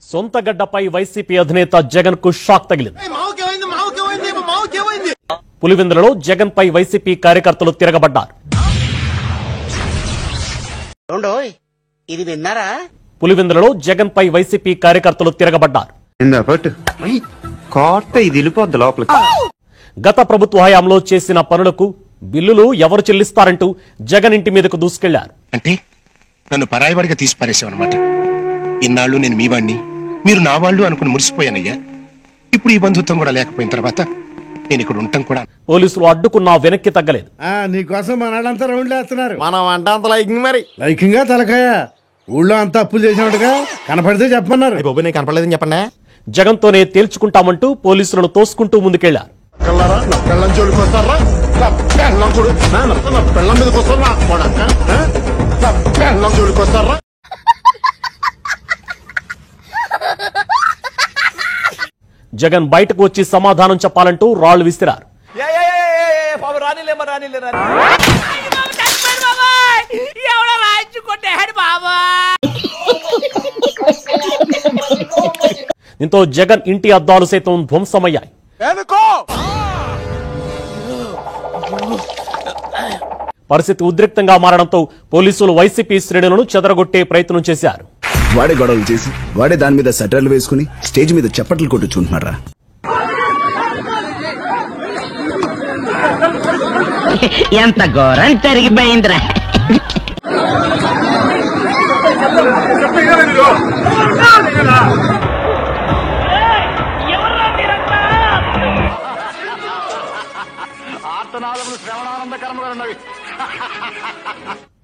సొంత గడ్డపై వైసీపీ అధినేత జగన్ కు షాక్ తగిలింది. పులివెందులలో జగన్ పై వైసీపీ కార్యకర్తలు తిరగబడ్డారు. పులివెందులలో జగన్ పై వైసీపీ కార్యకర్తలు తిరగబడ్డారు. గత ప్రభుత్వ హయాంలో చేసిన పనులకు బిల్లులు ఎవరు చెల్లిస్తారంటూ జగన్ ఇంటి మీదకు దూసుకెళ్లారు. అంటే నన్ను పరాయివాడిగా తీసి పారేసావన్నమాట. ఇన్నాళ్ళు నేను మీ వాణ్ణి, మీరు నా వాళ్ళు అనుకుని మురిసిపోయానయ్యా. ఇప్పుడు ఈ బంధుత్వం కూడా లేకపోయిన తర్వాత నేను ఇక్కడ ఉంటాం కూడా. పోలీసులు అడ్డుకున్నా వెనక్కి తగ్గలేదు. నీకోసం మనాళ్ళంతా రౌండ్లు వేస్తున్నారు. మనం అంటే అంత లైకింగ్ మరి లైకింగ్ గా తలకాయ ఊళ్ళో అంతా అప్పులు చేసినట్టుగా కనపడితే చెప్పమన్నారు. బాబు నేను కనపడలేదని చెప్పండి. జగన్ తోనే తేల్చుకుంటామంటూ పోలీసులను తోసుకుంటూ ముందుకెళ్లారు. జగన్ బయటకు వచ్చి సమాధానం చెప్పాలంటూ రాళ్లు విసిరారు. దీంతో జగన్ ఇంటి అద్దాలు సైతం ధ్వంసమయ్యాయి. పరిస్థితి ఉద్రిక్తంగా మారడంతో పోలీసులు వైసీపీ శ్రేణులను చెదరగొట్టే ప్రయత్నం చేశారు. వాడే గొడవలు చేసి వాడే దాని మీద సెటర్లు వేసుకుని స్టేజ్ మీద చప్పట్లు కొట్టుచుంటున్నారా? ఎంత ఘోరం జరిగిపోయిందిరా.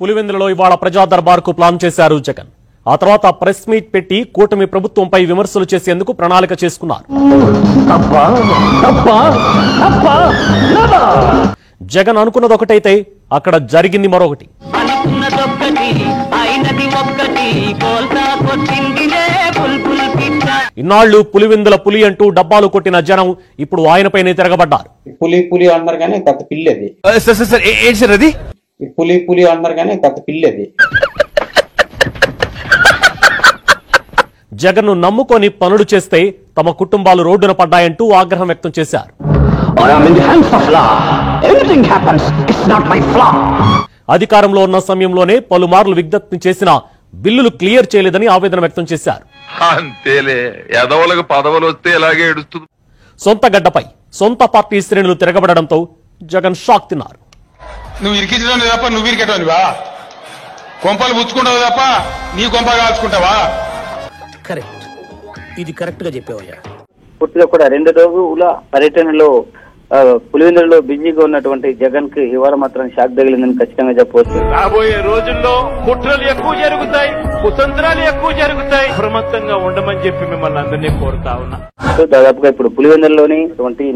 పులివెందులలో ఇవాళ ప్రజా దర్బార్ కు ప్లాన్ చేశారు జగన్. ఆ తర్వాత ప్రెస్ మీట్ పెట్టి కూటమి ప్రభుత్వంపై విమర్శలు చేసేందుకు ప్రణాళిక చేసుకున్నారు. జగన్ అనుకున్నది ఒకటైతే అక్కడ జరిగింది మరొకటి. ఇన్నాళ్లు పులివెందుల పులి అంటూ డబ్బాలు కొట్టిన జనం ఇప్పుడు ఆయనపైనే తిరగబడ్డారు. పులి అన్నారు కానీ గత పిల్లది. పులి అన్నారు కానీ గత పిల్లది. జగన్ ను నమ్ముకొని పనులు చేస్తే తమ కుటుంబాలు రోడ్డున పడ్డాయంటూ ఆగ్రహం వ్యక్తం చేశారు. అధికారంలో ఉన్న సమయంలోనే పలుమార్లు విజ్ఞప్తి చేసిన బిల్లులు క్లియర్ చేయలేదని ఆవేదన వ్యక్తం చేశారు. సొంత గడ్డపై సొంత పార్టీ శ్రేణులు తిరగబడడంతో జగన్ షాక్ తిన్నారు. నువ్వు ఇరికించడం తప్ప నువ్వు ఇరికేటవనివా? కొంపలు పుచ్చుకుంటావు తప్ప నీ కొంప కాల్చుకుంటావా? కరెక్ట్, ఇది కరెక్ట్ గా చెప్పావయ్యా. పూర్తిగా కూడా 2 రోజుల పర్యటనలో పులివెందులలో బిజీగా ఉన్నటువంటి జగన్ కి ఇవాళ మాత్రం షాక్ తగిలిందని ఖచ్చితంగా చెప్పవచ్చు. రాబోయే రోజుల్లో కుట్రలు ఎక్కువ జరుగుతాయి, కుతంత్రాలు ఎక్కువ జరుగుతాయి. అప్రమత్తంగా ఉండమని చెప్పి మిమ్మల్ని అందరినీ కోరుతా ఉన్నా. దాదాపుగా ఇప్పుడు పులివెందులలోని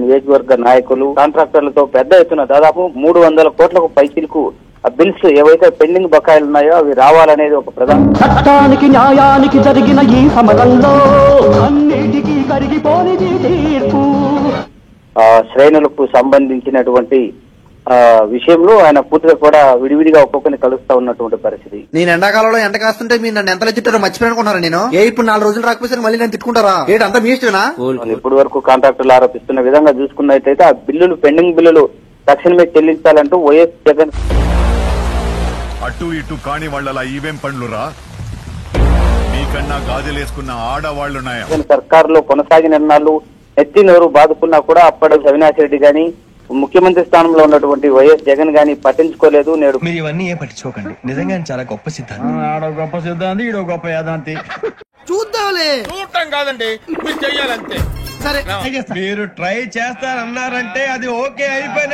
నియోజకవర్గ నాయకులు, కాంట్రాక్టర్లతో పెద్ద ఎత్తున దాదాపు 300 కోట్లకు పైచిలకు ఆ బిల్స్ ఏవైతే పెండింగ్ బకాయిలు ఉన్నాయో అవి రావాలనేది ఒక ప్రధాన. చట్టానికి న్యాయానికి జరిగిన ఈ సమరంలో అన్నిటికీ కరిగిపోనిది తీర్పు. శ్రేణులకు సంబంధించినటువంటి విషయంలో ఆయన పూర్తిగా కూడా విడివిడిగా ఒక్కొక్కరిని కలుస్తా ఉన్నటువంటి పరిస్థితి. నేను ఎండాకాలంలో ఎండ కాస్తుంటే మీరు నన్ను ఎంత తిట్టారో మర్చిపోయానుకున్నారా? నేను ఇప్పుడు 4 రోజులు రాకపోతే మళ్ళీ నేను తిట్టుకుంటారా? అంతా మీ ఇష్టమేనా? ఇప్పటి వరకు కాంట్రాక్టర్లు ఆరోపిస్తున్న విధంగా చూసుకున్నట్టయితే ఆ బిల్లులు, పెండింగ్ బిల్లులు తక్షణమే చెల్లించాలంటూ వైఎస్ జగన్ అటు ఇటు కాని వాళ్ళ ఈవేం పనులురా, మీకన్నా గాజులేసుకున్న ఆడవాళ్లున్నాయా? సర్కారులో కొనసాగిన ఎన్నాళ్ళు ఎత్తి నోరు బాదుకున్నా కూడా అప్పటి అవినాష్ రెడ్డి గాని, ముఖ్యమంత్రి స్థానంలో ఉన్నటువంటి వైఎస్ జగన్ గాని పట్టించుకోలేదు. నేడు మీరు ఇవన్నీ ఏం పట్టించుకోకండి, నిజంగా చాలా గొప్ప సిద్ధాంతి. ఆడో గొప్ప సిద్ధాంతి, ఈడో గొప్ప యాదాంతి. చూద్దాంలే, చూడటం కాదండి, మీరు చెయ్యాలంతే. సరే మీరు ట్రై చేస్తారన్నారంటే అది ఓకే అయిపోయిన